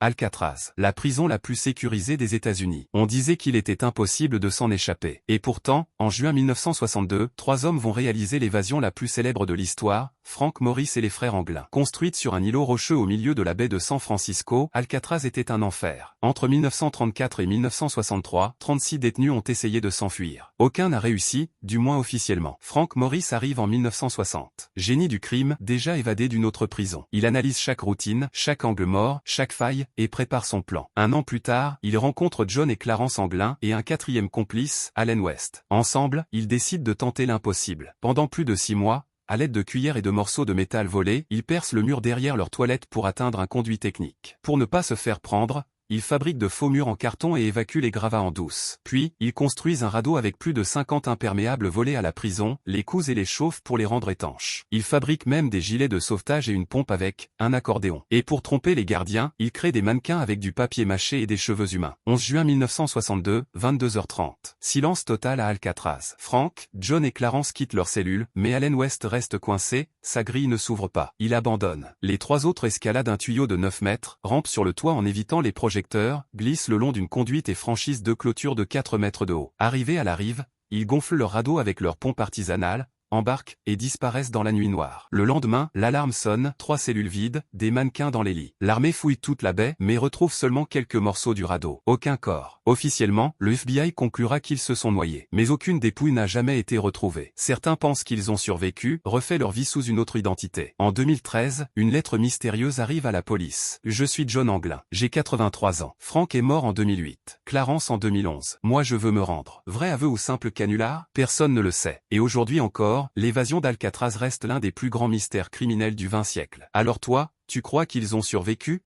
Alcatraz, la prison la plus sécurisée des États-Unis. On disait qu'il était impossible de s'en échapper. Et pourtant, en juin 1962, 3 hommes vont réaliser l'évasion la plus célèbre de l'histoire, Frank Morris et les frères Anglin. Construite sur un îlot rocheux au milieu de la baie de San Francisco, Alcatraz était un enfer. Entre 1934 et 1963, 36 détenus ont essayé de s'enfuir. Aucun n'a réussi, du moins officiellement. Frank Morris arrive en 1960. Génie du crime, déjà évadé d'une autre prison. Il analyse chaque routine, chaque angle mort, chaque faille, et prépare son plan. Un an plus tard, il rencontre John et Clarence Anglin et un 4e complice, Allen West. Ensemble, ils décident de tenter l'impossible. Pendant plus de 6 mois, à l'aide de cuillères et de morceaux de métal volés, ils percent le mur derrière leur toilette pour atteindre un conduit technique. Pour ne pas se faire prendre, ils fabriquent de faux murs en carton et évacuent les gravats en douce. Puis, ils construisent un radeau avec plus de 50 imperméables volés à la prison, les cousent et les chauffent pour les rendre étanches. Ils fabriquent même des gilets de sauvetage et une pompe avec un accordéon. Et pour tromper les gardiens, ils créent des mannequins avec du papier mâché et des cheveux humains. 11 juin 1962, 22h30. Silence total à Alcatraz. Frank, John et Clarence quittent leur cellule, mais Allen West reste coincé, sa grille ne s'ouvre pas. Il abandonne. Les 3 autres escaladent un tuyau de 9 mètres, rampent sur le toit en évitant les projecteurs, glissent le long d'une conduite et franchissent 2 clôtures de 4 mètres de haut. Arrivés à la rive, ils gonflent leur radeau avec leur pompe artisanale, embarquent et disparaissent dans la nuit noire. Le lendemain, l'alarme sonne, 3 cellules vides, des mannequins dans les lits. L'armée fouille toute la baie, mais retrouve seulement quelques morceaux du radeau. Aucun corps. Officiellement, le FBI conclura qu'ils se sont noyés. Mais aucune dépouille n'a jamais été retrouvée. Certains pensent qu'ils ont survécu, refait leur vie sous une autre identité. En 2013, une lettre mystérieuse arrive à la police. Je suis John Anglin. J'ai 83 ans. Frank est mort en 2008. Clarence en 2011. Moi je veux me rendre. Vrai aveu ou simple canular? Personne ne le sait. Et aujourd'hui encore, l'évasion d'Alcatraz reste l'un des plus grands mystères criminels du XXe siècle. Alors toi, tu crois qu'ils ont survécu?